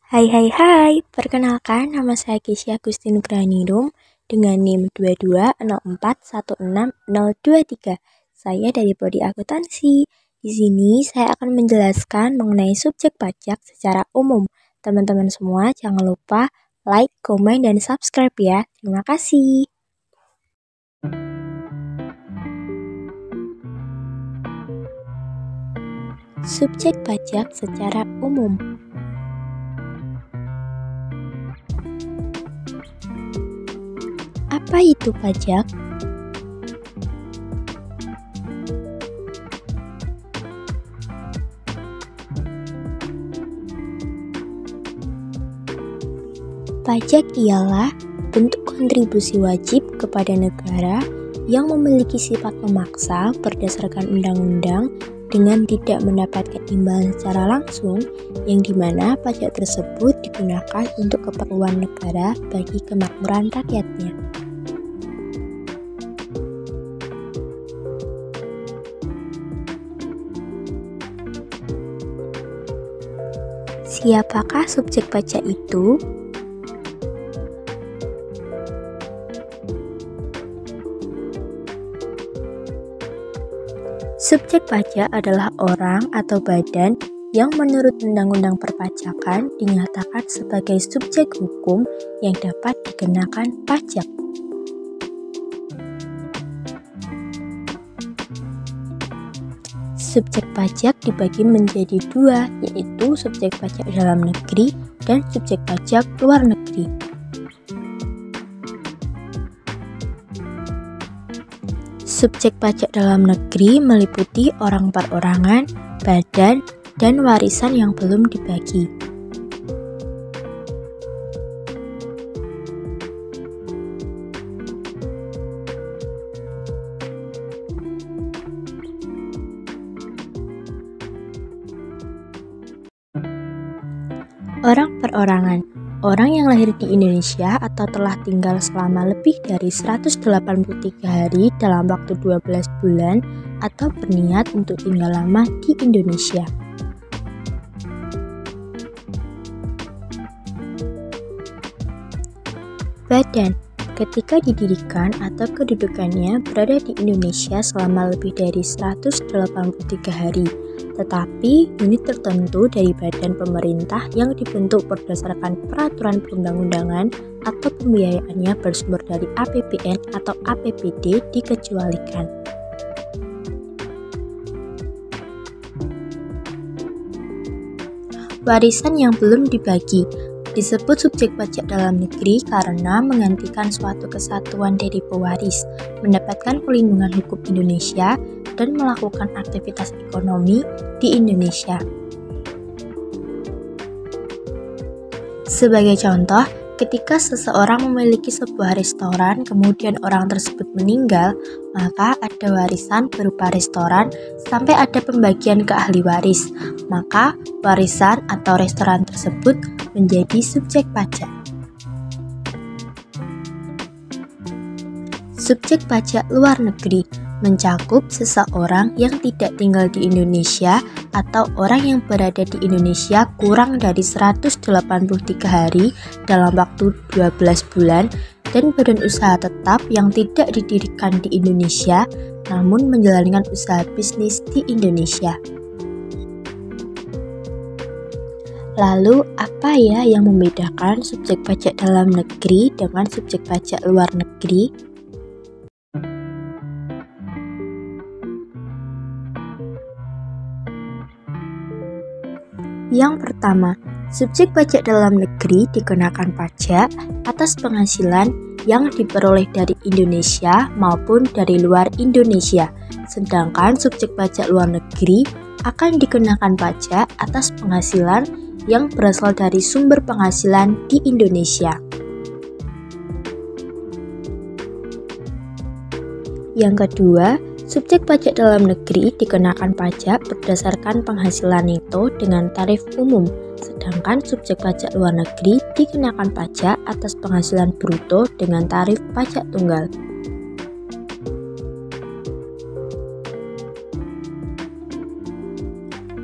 Hai hai hai, perkenalkan nama saya Gisya Agustin Granirum dengan NIM 2204160023. Saya dari Prodi Akuntansi. Di sini saya akan menjelaskan mengenai subjek pajak secara umum. Teman-teman semua jangan lupa like, komen, dan subscribe ya. Terima kasih. Subjek pajak secara umum. Apa itu pajak? Pajak ialah bentuk kontribusi wajib kepada negara yang memiliki sifat memaksa berdasarkan undang-undang dengan tidak mendapatkan imbalan secara langsung, yang dimana pajak tersebut digunakan untuk keperluan negara bagi kemakmuran rakyatnya. Siapakah subjek pajak itu? Subjek pajak adalah orang atau badan yang menurut Undang-Undang Perpajakan dinyatakan sebagai subjek hukum yang dapat dikenakan pajak. Subjek pajak dibagi menjadi dua, yaitu subjek pajak dalam negeri dan subjek pajak luar negeri. Subjek pajak dalam negeri meliputi orang perorangan, badan, dan warisan yang belum dibagi. Orang perorangan, orang yang lahir di Indonesia atau telah tinggal selama lebih dari 183 hari dalam waktu 12 bulan atau berniat untuk tinggal lama di Indonesia. Badan, ketika didirikan atau kedudukannya berada di Indonesia selama lebih dari 183 hari, tetapi unit tertentu dari badan pemerintah yang dibentuk berdasarkan peraturan perundang-undangan atau pembiayaannya bersumber dari APBN atau APBD dikecualikan. Warisan yang belum dibagi disebut subjek pajak dalam negeri karena menggantikan suatu kesatuan dari pewaris, mendapatkan perlindungan hukum Indonesia, dan melakukan aktivitas ekonomi di Indonesia. Sebagai contoh, ketika seseorang memiliki sebuah restoran, kemudian orang tersebut meninggal, maka ada warisan berupa restoran sampai ada pembagian ke ahli waris, maka warisan atau restoran tersebut menjadi subjek pajak. Subjek pajak luar negeri mencakup seseorang yang tidak tinggal di Indonesia atau orang yang berada di Indonesia kurang dari 183 hari dalam waktu 12 bulan dan badan usaha tetap yang tidak didirikan di Indonesia namun menjalankan usaha bisnis di Indonesia. Lalu apa ya yang membedakan subjek pajak dalam negeri dengan subjek pajak luar negeri? Yang pertama, subjek pajak dalam negeri dikenakan pajak atas penghasilan yang diperoleh dari Indonesia maupun dari luar Indonesia, sedangkan subjek pajak luar negeri akan dikenakan pajak atas penghasilan yang berasal dari sumber penghasilan di Indonesia. Yang kedua, subjek pajak dalam negeri dikenakan pajak berdasarkan penghasilan neto dengan tarif umum, sedangkan subjek pajak luar negeri dikenakan pajak atas penghasilan bruto dengan tarif pajak tunggal.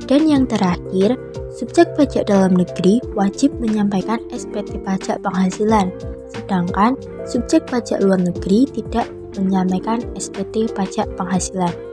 Dan yang terakhir, Subjek pajak dalam negeri wajib menyampaikan SPT pajak penghasilan, sedangkan subjek pajak luar negeri tidak menyampaikan SPT pajak penghasilan.